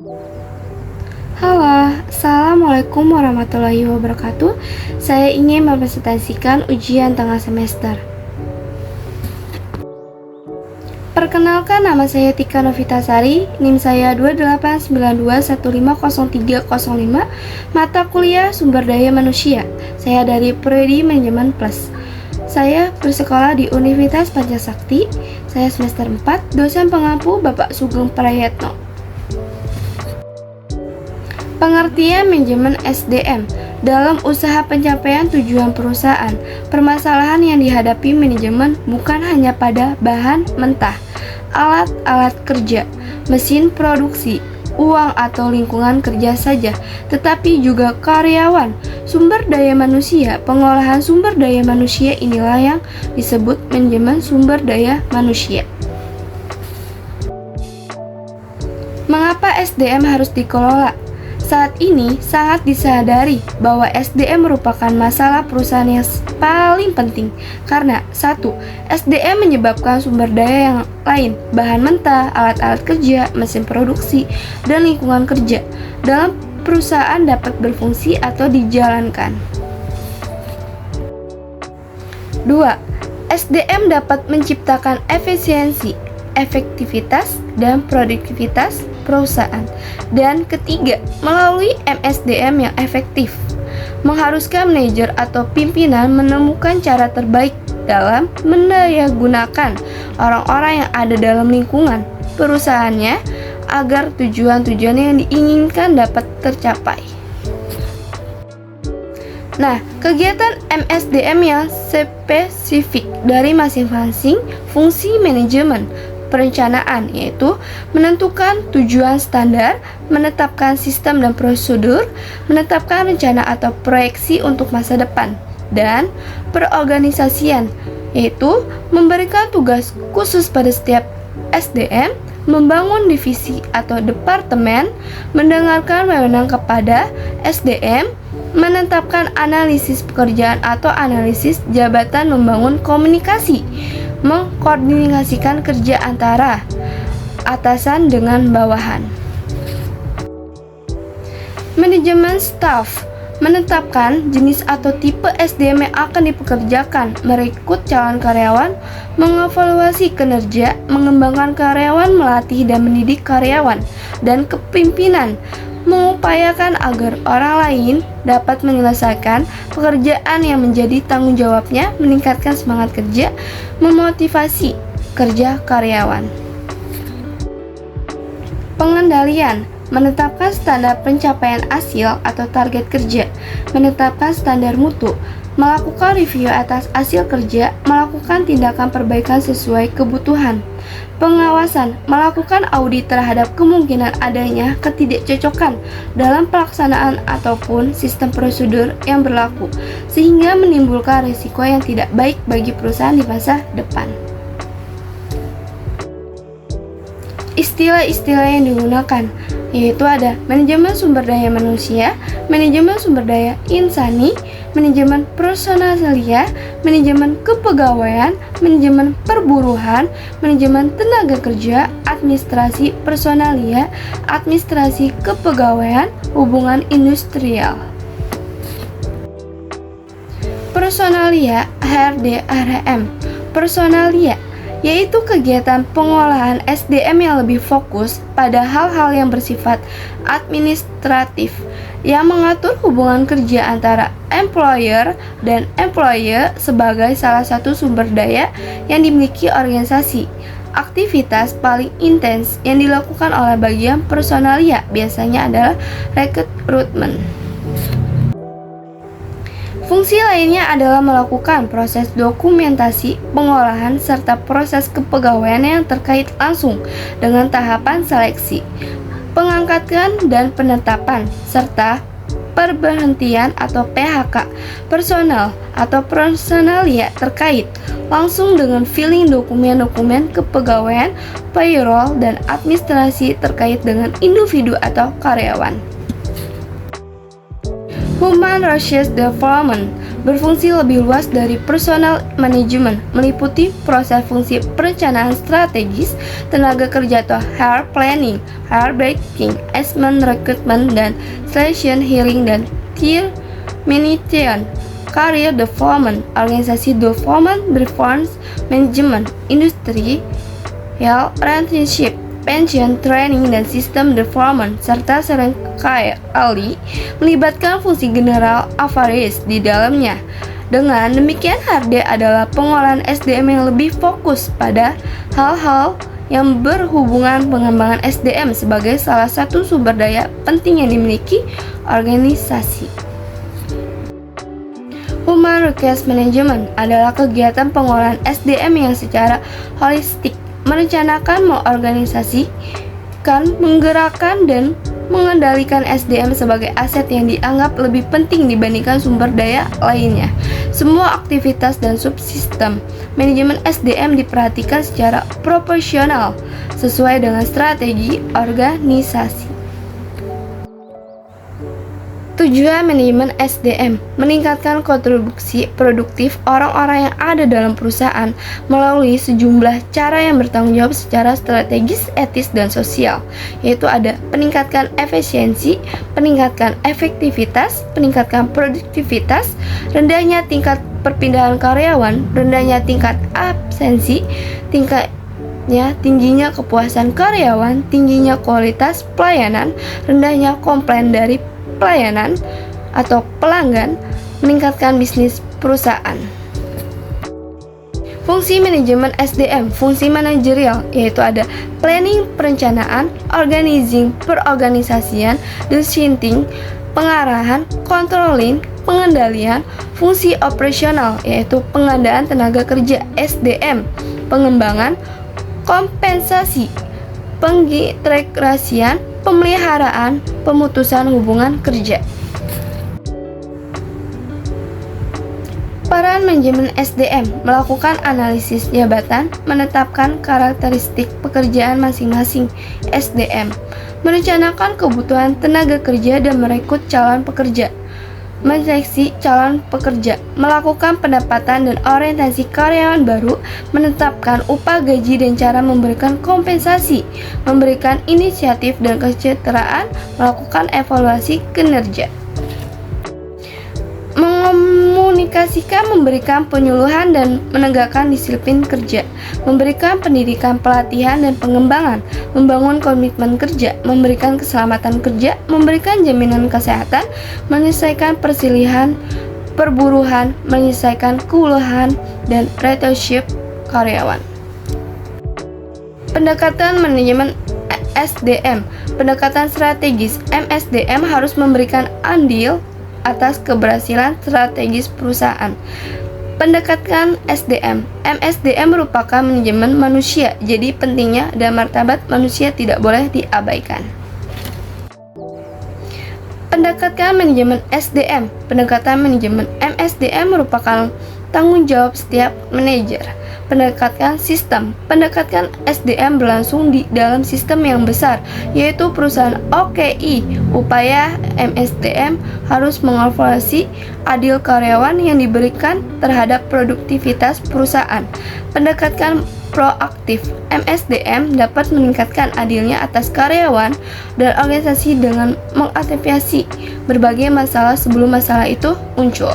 Halo, Assalamualaikum warahmatullahi wabarakatuh. Saya ingin mempresentasikan ujian tengah semester. Perkenalkan, nama saya Tika Novitasari, NIM saya 2892150305, mata kuliah Sumber Daya Manusia. Saya dari Prodi Manajemen Plus. Saya bersekolah di Universitas Pancasakti. Saya semester 4, dosen pengampu Bapak Sugeng Prayetno. Pengertian manajemen SDM dalam usaha pencapaian tujuan perusahaan. Permasalahan yang dihadapi manajemen bukan hanya pada bahan mentah, alat-alat kerja, mesin produksi, uang atau lingkungan kerja saja, tetapi juga karyawan, sumber daya manusia. Pengolahan sumber daya manusia inilah yang disebut manajemen sumber daya manusia. Mengapa SDM harus dikelola? Saat ini sangat disadari bahwa SDM merupakan masalah perusahaan yang paling penting karena 1. SDM menyebabkan sumber daya yang lain, bahan mentah, alat-alat kerja, mesin produksi, dan lingkungan kerja dalam perusahaan dapat berfungsi atau dijalankan. 2. SDM dapat menciptakan efisiensi, efektivitas, dan produktivitas perusahaan. Dan ketiga, melalui MSDM yang efektif, mengharuskan manajer atau pimpinan menemukan cara terbaik dalam mendayagunakan orang-orang yang ada dalam lingkungan perusahaannya agar tujuan-tujuan yang diinginkan dapat tercapai. Nah, kegiatan MSDM yang spesifik dari masing-masing fungsi manajemen perencanaan, yaitu menentukan tujuan standar, menetapkan sistem dan prosedur, menetapkan rencana atau proyeksi untuk masa depan, dan perorganisasian, yaitu memberikan tugas khusus pada setiap SDM, membangun divisi atau departemen, mendengarkan wewenang kepada SDM, menetapkan analisis pekerjaan atau analisis jabatan, membangun komunikasi, mengkoordinasikan kerja antara atasan dengan bawahan. Manajemen staff menetapkan jenis atau tipe SDM yang akan dipekerjakan, merekrut calon karyawan, mengevaluasi kinerja, mengembangkan karyawan, melatih dan mendidik karyawan, dan kepemimpinan mengupayakan agar orang lain dapat menyelesaikan pekerjaan yang menjadi tanggung jawabnya, meningkatkan semangat kerja, memotivasi kerja karyawan. Pengendalian menetapkan standar pencapaian hasil atau target kerja, menetapkan standar mutu, melakukan review atas hasil kerja, melakukan tindakan perbaikan sesuai kebutuhan. Pengawasan melakukan audit terhadap kemungkinan adanya ketidakcocokan dalam pelaksanaan ataupun sistem prosedur yang berlaku, sehingga menimbulkan risiko yang tidak baik bagi perusahaan di masa depan. Istilah-istilah yang digunakan yaitu ada manajemen sumber daya manusia, manajemen sumber daya insani, manajemen personalia, manajemen kepegawaian, manajemen perburuhan, manajemen tenaga kerja, administrasi personalia, administrasi kepegawaian, hubungan industrial. Personalia HRD RM. Personalia yaitu kegiatan pengolahan SDM yang lebih fokus pada hal-hal yang bersifat administratif, yang mengatur hubungan kerja antara employer dan employee sebagai salah satu sumber daya yang dimiliki organisasi. Aktivitas paling intens yang dilakukan oleh bagian personalia biasanya adalah rekrutmen. Fungsi lainnya adalah melakukan proses dokumentasi, pengolahan, serta proses kepegawaian yang terkait langsung dengan tahapan seleksi, pengangkatan dan penetapan, serta perberhentian atau PHK personal atau personalia terkait langsung dengan filing dokumen-dokumen kepegawaian, payroll, dan administrasi terkait dengan individu atau karyawan. Human Resource Development berfungsi lebih luas dari personal management, meliputi proses fungsi perencanaan strategis, tenaga kerja atau HR planning, HR banking, assessment, recruitment, dan selection, hiring, dan termination, career development, organisasi development, performance management, industri, relationship, pension, training, dan sistem development, serta seringkali melibatkan fungsi general affairs di dalamnya. Dengan demikian, HRD adalah pengolahan SDM yang lebih fokus pada hal-hal yang berhubungan pengembangan SDM sebagai salah satu sumber daya penting yang dimiliki organisasi. Human Resource Management adalah kegiatan pengolahan SDM yang secara holistik merencanakan, mengorganisasikan, menggerakkan, dan mengendalikan SDM sebagai aset yang dianggap lebih penting dibandingkan sumber daya lainnya. Semua aktivitas dan subsistem manajemen SDM diperhatikan secara proporsional sesuai dengan strategi organisasi. Tujuan manajemen SDM meningkatkan kontribusi produktif orang-orang yang ada dalam perusahaan melalui sejumlah cara yang bertanggung jawab secara strategis, etis, dan sosial, yaitu ada peningkatkan efisiensi, peningkatkan efektivitas, peningkatkan produktivitas, rendahnya tingkat perpindahan karyawan, rendahnya tingkat absensi, tingginya kepuasan karyawan, tingginya kualitas pelayanan, rendahnya komplain dari pelayanan atau pelanggan, meningkatkan bisnis perusahaan. Fungsi manajemen SDM, fungsi manajerial, yaitu ada planning perencanaan, organizing perorganisasian, designing pengarahan, controlling pengendalian, fungsi operasional, yaitu pengadaan tenaga kerja SDM, pengembangan, kompensasi, pengintegrasian, pemeliharaan, pemutusan hubungan kerja. Peran manajemen SDM melakukan analisis jabatan, menetapkan karakteristik pekerjaan masing-masing SDM, merencanakan kebutuhan tenaga kerja dan merekrut calon pekerja, menseleksi calon pekerja, melakukan pendapatan dan orientasi karyawan baru, menetapkan upah, gaji, dan cara memberikan kompensasi, memberikan inisiatif dan kesejahteraan, melakukan evaluasi kinerja. Mengomunikasikan, memberikan penyuluhan dan menegakkan disiplin kerja, memberikan pendidikan, pelatihan, dan pengembangan, membangun komitmen kerja, memberikan keselamatan kerja, memberikan jaminan kesehatan, menyelesaikan perselisihan perburuhan, menyelesaikan keluhan, dan retention karyawan. Pendekatan manajemen SDM, pendekatan strategis MSDM harus memberikan andil atas keberhasilan strategis perusahaan. Pendekatan SDM, MSDM merupakan manajemen manusia, jadi pentingnya dan martabat manusia tidak boleh diabaikan. Pendekatan manajemen SDM, pendekatan manajemen MSDM merupakan tanggung jawab setiap manajer. Pendekatan sistem, pendekatan SDM berlangsung di dalam sistem yang besar, yaitu perusahaan OKI. Upaya MSDM harus mengevaluasi adil karyawan yang diberikan terhadap produktivitas perusahaan. Pendekatan proaktif, MSDM dapat meningkatkan adilnya atas karyawan dan organisasi dengan mengantisipasi berbagai masalah sebelum masalah itu muncul.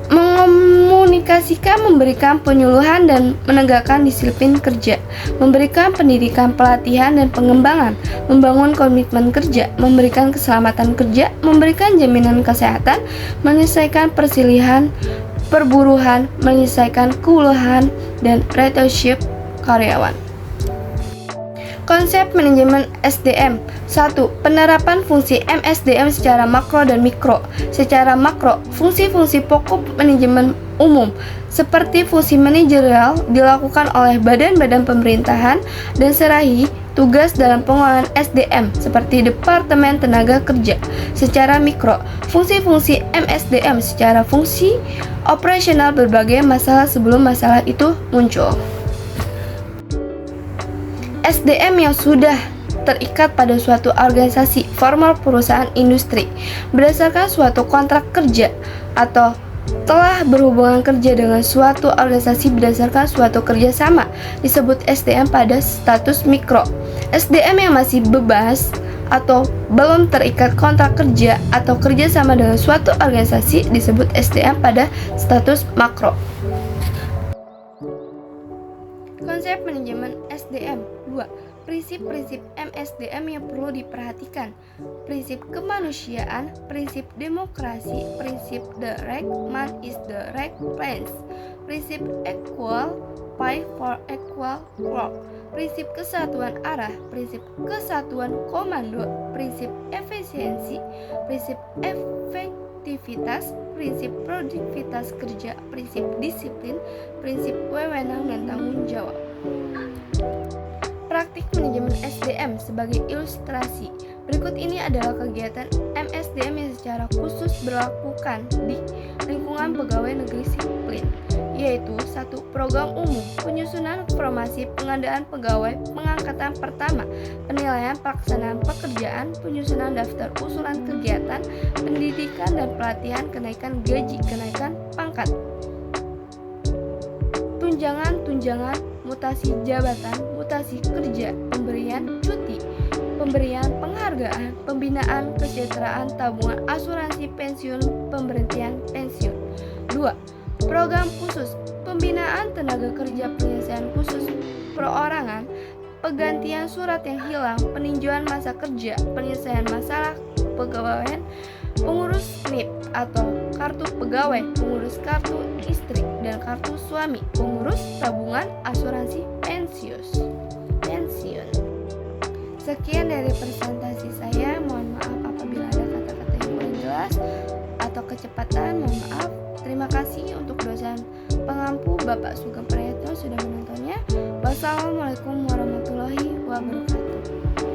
Mengomunikasikan, memberikan penyuluhan dan menegakkan disiplin kerja, memberikan pendidikan, pelatihan, dan pengembangan, membangun komitmen kerja, memberikan keselamatan kerja, memberikan jaminan kesehatan, menyelesaikan perselisihan perburuhan, menyelesaikan keluhan, dan retention karyawan. Konsep manajemen SDM. 1. Penerapan fungsi MSDM secara makro dan mikro. Secara makro, fungsi-fungsi pokok manajemen umum seperti fungsi manajerial dilakukan oleh badan-badan pemerintahan dan serahi tugas dalam pengolahan SDM seperti Departemen Tenaga Kerja. Secara mikro, fungsi-fungsi MSDM secara fungsi operasional berbagai masalah sebelum masalah itu muncul. SDM yang sudah terikat pada suatu organisasi formal perusahaan industri berdasarkan suatu kontrak kerja atau telah berhubungan kerja dengan suatu organisasi berdasarkan suatu kerjasama disebut SDM pada status mikro. SDM yang masih bebas atau belum terikat kontrak kerja atau kerjasama dengan suatu organisasi disebut SDM pada status makro. Konsep manajemen SDM 2. Prinsip-prinsip MSDM yang perlu diperhatikan. Prinsip kemanusiaan, prinsip demokrasi, prinsip the right man is the right place, prinsip equal pay for equal work, prinsip kesatuan arah, prinsip kesatuan komando, prinsip efisiensi, prinsip efektivitas, prinsip produktivitas kerja, prinsip disiplin, prinsip wewenang dan tanggung jawab. Praktik manajemen SDM sebagai ilustrasi. Berikut ini adalah kegiatan MSDM yang secara khusus berlakukan di lingkungan pegawai negeri sipil, yaitu 1. Program umum, penyusunan formasi pengadaan pegawai pengangkatan pertama, penilaian pelaksanaan pekerjaan, penyusunan daftar usulan kegiatan, pendidikan dan pelatihan, kenaikan gaji, kenaikan pangkat, tunjangan, mutasi jabatan, mutasi kerja, pemberian cuti, pemberian penghargaan, pembinaan kesejahteraan, tabungan asuransi pensiun, pemberhentian pensiun. 2. Program khusus, pembinaan tenaga kerja, penyelesaian khusus perorangan, penggantian surat yang hilang, peninjauan masa kerja, penyelesaian masalah kepegawaian, pengurus NIP atau kartu pegawai, pengurus kartu istri dan kartu suami, pengurus tabungan asuransi pensiun. Sekian dari presentasi saya. Mohon maaf apabila ada kata-kata yang kurang jelas atau kecepatan, mohon maaf. Terima kasih untuk dosen pengampu Bapak Sugeng Prayitno sudah menontonnya. Wassalamualaikum warahmatullahi wabarakatuh.